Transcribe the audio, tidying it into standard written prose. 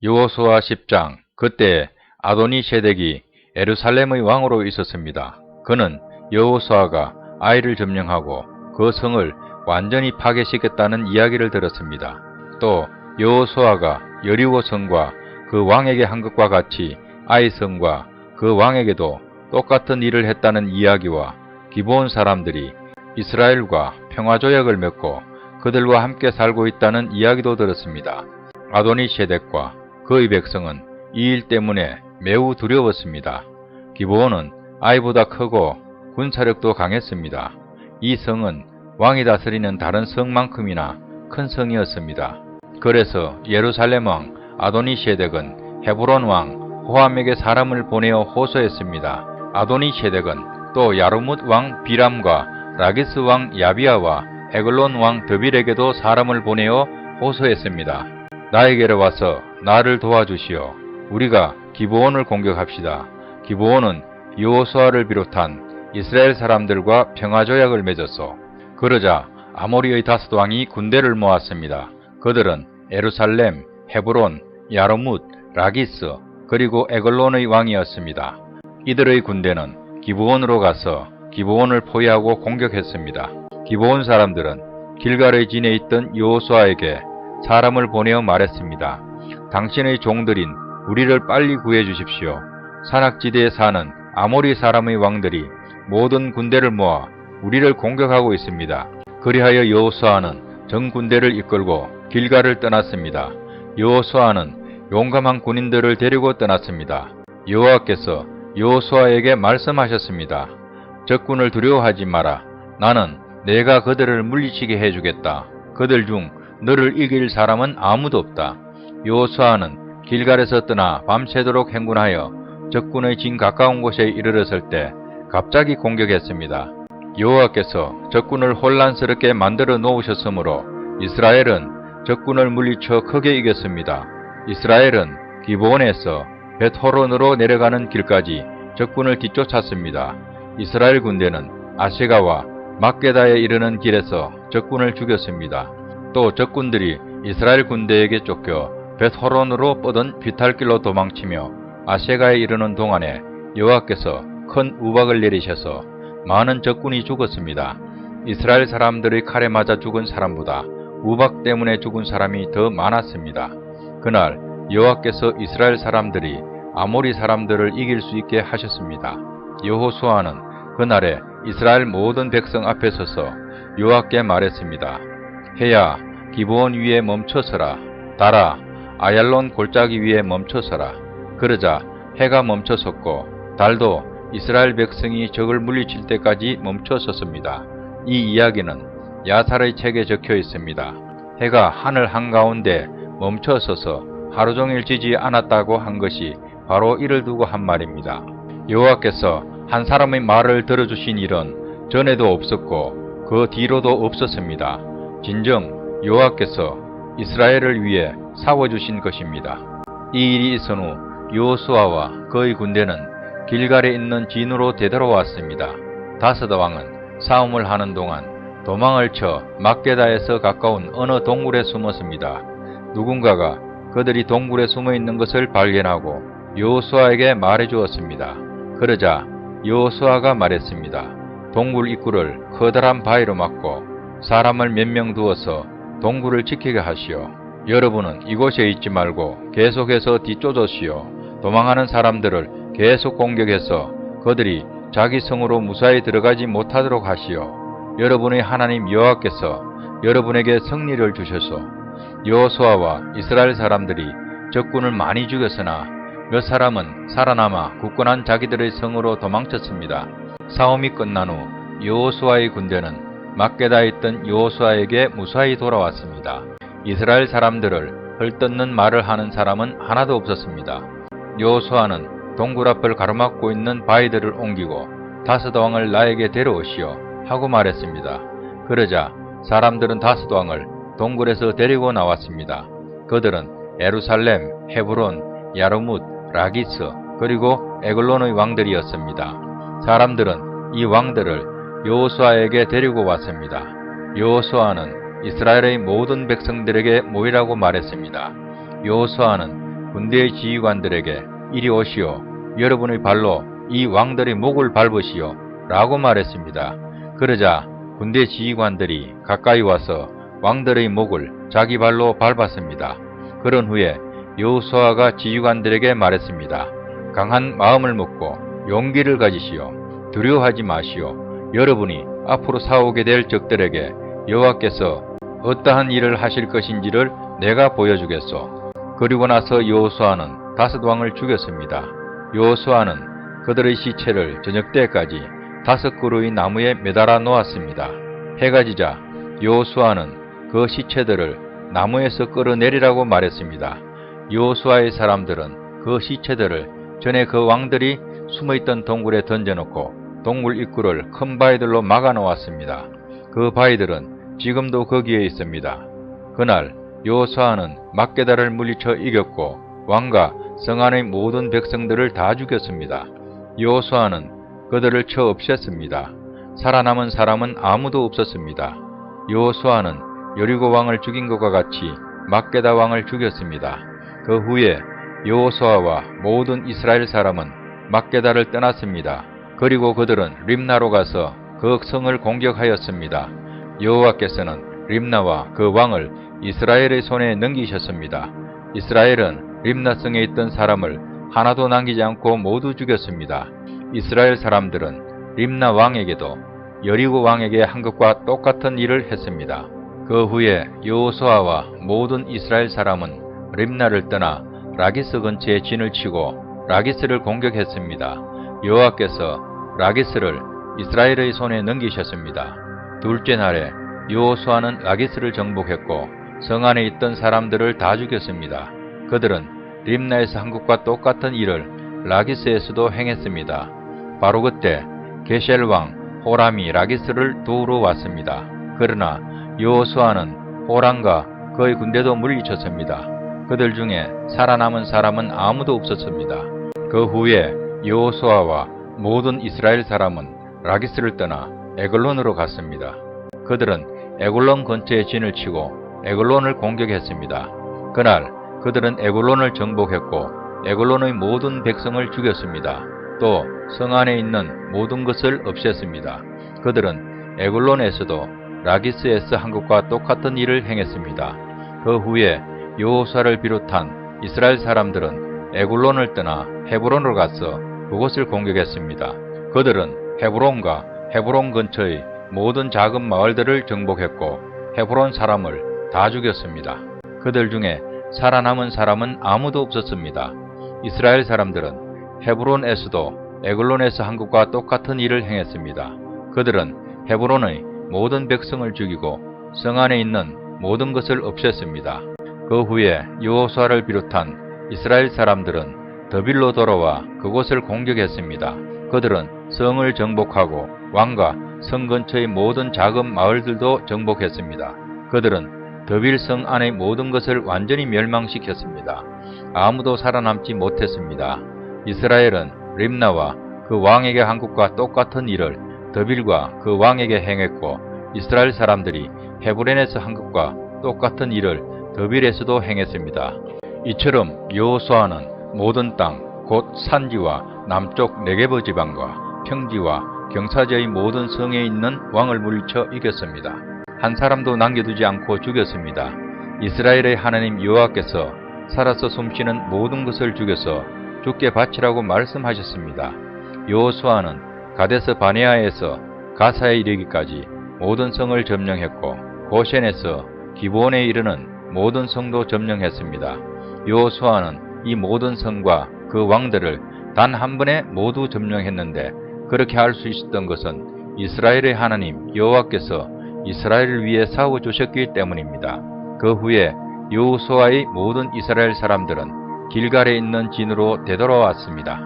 여호수아 10장. 그때 아도니셰덱이 예루살렘의 왕으로 있었습니다. 그는 여호수아가 아이를 점령하고 그 성을 완전히 파괴시켰다는 이야기를 들었습니다. 또 여호수아가 여리고 성과 그 왕에게 한 것과 같이 아이 성과 그 왕에게도 똑같은 일을 했다는 이야기와 기브온 사람들이 이스라엘과 평화조약을 맺고 그들과 함께 살고 있다는 이야기도 들었습니다. 아도니셰덱과 그의 백성은 이 일 때문에 매우 두려웠습니다. 기브온은 아이보다 크고 군사력도 강했습니다. 이 성은 왕이 다스리는 다른 성만큼이나 큰 성이었습니다. 그래서 예루살렘 왕 아도니셰덱은 헤브론 왕 호함에게 사람을 보내어 호소했습니다. 아도니셰덱은 또 야르뭇 왕 비람과 라기스 왕 야비아와 에글론 왕 드빌에게도 사람을 보내어 호소했습니다. 나에게로 와서 나를 도와주시오. 우리가 기브온을 공격합시다. 기브온은 여호수아를 비롯한 이스라엘 사람들과 평화조약을 맺었소. 그러자 아모리의 다섯 왕이 군대를 모았습니다. 그들은 예루살렘, 헤브론, 야르뭇, 라기스, 그리고 에글론의 왕이었습니다. 이들의 군대는 기브온으로 가서 기브온을 포위하고 공격했습니다. 기브온 사람들은 길갈의 진에 있던 여호수아에게 사람을 보내어 말했습니다. 당신의 종들인 우리를 빨리 구해주십시오. 산악지대에 사는 아모리 사람의 왕들이 모든 군대를 모아 우리를 공격하고 있습니다. 그리하여 여호수아는 전 군대를 이끌고 길갈을 떠났습니다. 여호수아는 용감한 군인들을 데리고 떠났습니다. 여호와께서 여호수아에게 말씀하셨습니다. 적군을 두려워하지 마라. 나는 내가 그들을 물리치게 해주겠다. 그들 중 너를 이길 사람은 아무도 없다. 여호수아는 길갈에서 떠나 밤새도록 행군하여 적군의 진 가까운 곳에 이르렀을 때 갑자기 공격했습니다. 여호와께서 적군을 혼란스럽게 만들어 놓으셨으므로 이스라엘은 적군을 물리쳐 크게 이겼습니다. 이스라엘은 기브온에서 벳호론으로 내려가는 길까지 적군을 뒤쫓았습니다. 이스라엘 군대는 아세가와 막게다에 이르는 길에서 적군을 죽였습니다. 또 적군들이 이스라엘 군대에게 쫓겨 벳호론으로 뻗은 비탈길로 도망치며 아세가에 이르는 동안에 여호와께서 큰 우박을 내리셔서 많은 적군이 죽었습니다. 이스라엘 사람들의 칼에 맞아 죽은 사람보다 우박 때문에 죽은 사람이 더 많았습니다. 그날 여호와께서 이스라엘 사람들이 아모리 사람들을 이길 수 있게 하셨습니다. 여호수아는 그날에 이스라엘 모든 백성 앞에 서서 여호와께 말했습니다. 해야 기브온 위에 멈춰서라. 달아 아얄론 골짜기 위에 멈춰서라. 그러자 해가 멈춰섰고 달도 이스라엘 백성이 적을 물리칠 때까지 멈춰섰습니다. 이 이야기는 야살의 책에 적혀 있습니다. 해가 하늘 한가운데 멈춰서서 하루 종일 지지 않았다고 한 것이 바로 이를 두고 한 말입니다. 여호와께서 한 사람의 말을 들어주신 일은 전에도 없었고 그 뒤로도 없었습니다. 진정 여호와께서 이스라엘을 위해 싸워주신 것입니다. 이 일이 있은 후 여호수아와 그의 군대는 길갈에 있는 진으로 되돌아왔습니다. 다섯 왕은 싸움을 하는 동안 도망을 쳐 막게다에서 가까운 어느 동굴에 숨었습니다. 누군가가 그들이 동굴에 숨어 있는 것을 발견하고 여호수아에게 말해 주었습니다. 그러자 여호수아가 말했습니다. 동굴 입구를 커다란 바위로 막고 사람을 몇 명 두어서 동굴을 지키게 하시오. 여러분은 이곳에 있지 말고 계속해서 뒤쫓으시오. 도망하는 사람들을 계속 공격해서 그들이 자기 성으로 무사히 들어가지 못하도록 하시오. 여러분의 하나님 여호와께서 여러분에게 승리를 주셔서 여호수아와 이스라엘 사람들이 적군을 많이 죽였으나 몇 사람은 살아남아 굳건한 자기들의 성으로 도망쳤습니다. 싸움이 끝난 후 여호수아의 군대는 막게다에 있던 여호수아에게 무사히 돌아왔습니다. 이스라엘 사람들을 헐뜯는 말을 하는 사람은 하나도 없었습니다. 여호수아는 동굴 앞을 가로막고 있는 바위들을 옮기고 다섯 왕을 나에게 데려오시오 하고 말했습니다. 그러자 사람들은 다섯 왕을 동굴에서 데리고 나왔습니다. 그들은 예루살렘, 헤브론, 야르뭇, 라기스, 그리고 에글론의 왕들이었습니다. 사람들은 이 왕들을 여호수아에게 데리고 왔습니다. 여호수아는 이스라엘의 모든 백성들에게 모이라고 말했습니다. 여호수아는 군대의 지휘관들에게 이리 오시오. 여러분의 발로 이 왕들의 목을 밟으시오. 라고 말했습니다. 그러자 군대 지휘관들이 가까이 와서 왕들의 목을 자기 발로 밟았습니다. 그런 후에 여호수아가 지휘관들에게 말했습니다. 강한 마음을 먹고 용기를 가지시오. 두려워하지 마시오. 여러분이 앞으로 싸우게 될 적들에게 여호와께서 어떠한 일을 하실 것인지를 내가 보여주겠소. 그리고 나서 여호수아는 5왕을 죽였습니다. 여호수아는 그들의 시체를 저녁 때까지 5그루의 나무에 매달아 놓았습니다. 해가 지자 여호수아는 그 시체들을 나무에서 끌어내리라고 말했습니다. 여호수아의 사람들은 그 시체들을 전에 그 왕들이 숨어있던 동굴에 던져놓고 동굴 입구를 큰 바위들로 막아 놓았습니다. 그 바위들은 지금도 거기에 있습니다. 그날 여호수아는 막게다를 물리쳐 이겼고 왕과 성 안의 모든 백성들을 다 죽였습니다. 여호수아는 그들을 쳐 없앴습니다. 살아남은 사람은 아무도 없었습니다. 여호수아는 여리고 왕을 죽인 것과 같이 막게다 왕을 죽였습니다. 그 후에 여호수아와 모든 이스라엘 사람은 막게다를 떠났습니다. 그리고 그들은 림나로 가서 그 성을 공격하였습니다. 여호와께서는 림나와 그 왕을 이스라엘의 손에 넘기셨습니다. 이스라엘은 림나성에 있던 사람을 하나도 남기지 않고 모두 죽였습니다. 이스라엘 사람들은 림나 왕에게도 여리고 왕에게 한 것과 똑같은 일을 했습니다. 그 후에 여호수아와 모든 이스라엘 사람은 림나를 떠나 라기스 근처에 진을 치고 라기스를 공격했습니다. 여호와께서 라기스를 이스라엘의 손에 넘기셨습니다. 둘째 날에 여호수아는 라기스를 정복했고 성 안에 있던 사람들을 다 죽였습니다. 그들은 림나에서 한 것과 똑같은 일을 라기스에서도 행했습니다. 바로 그때 게셀 왕 호람이 라기스를 도우러 왔습니다. 그러나 여호수아는 호람과 그의 군대도 물리쳤습니다. 그들 중에 살아남은 사람은 아무도 없었습니다. 그 후에 여호수아와 모든 이스라엘 사람은 라기스를 떠나 에글론으로 갔습니다. 그들은 에글론 근처에 진을 치고 에글론을 공격했습니다. 그날 그들은 에글론을 정복했고 에글론의 모든 백성을 죽였습니다. 또 성 안에 있는 모든 것을 없앴습니다. 그들은 에글론에서도 라기스에서 한 것과 똑같은 일을 행했습니다. 그 후에 여호수아를 비롯한 이스라엘 사람들은 에글론을 떠나 헤브론으로 가서 그곳을 공격했습니다. 그들은 헤브론과 헤브론 근처의 모든 작은 마을들을 정복했고 헤브론 사람을 다 죽였습니다. 그들 중에 살아남은 사람은 아무도 없었습니다. 이스라엘 사람들은 헤브론에서도 에글론에서 한 것과 똑같은 일을 행했습니다. 그들은 헤브론의 모든 백성을 죽이고 성 안에 있는 모든 것을 없앴습니다. 그 후에 여호수아를 비롯한 이스라엘 사람들은 더빌로 돌아와 그곳을 공격했습니다. 그들은 성을 정복하고 왕과 성 근처의 모든 작은 마을들도 정복했습니다. 그들은 더빌성 안의 모든 것을 완전히 멸망시켰습니다. 아무도 살아남지 못했습니다. 이스라엘은 림나와 그 왕에게 한 것과 똑같은 일을 더빌과 그 왕에게 행했고 이스라엘 사람들이 헤브론에서 한 것과 똑같은 일을 더빌에서도 행했습니다. 이처럼 여호수아는 모든 땅, 곧 산지와 남쪽 네게브 지방과 평지와 경사지의 모든 성에 있는 왕을 물리쳐 이겼습니다. 한 사람도 남겨두지 않고 죽였습니다. 이스라엘의 하나님 여호와께서 살아서 숨쉬는 모든 것을 죽여서 죽게 바치라고 말씀하셨습니다. 여호수아는 가데스 바네아에서 가사에 이르기까지 모든 성을 점령했고 고센에서 기브온에 이르는 모든 성도 점령했습니다. 여호수아는 이 모든 성과 그 왕들을 단 한 번에 모두 점령했는데 그렇게 할 수 있었던 것은 이스라엘의 하나님 여호와께서 이스라엘을 위해 싸워주셨기 때문입니다. 그 후에 여호수아의 모든 이스라엘 사람들은 길갈에 있는 진으로 되돌아왔습니다.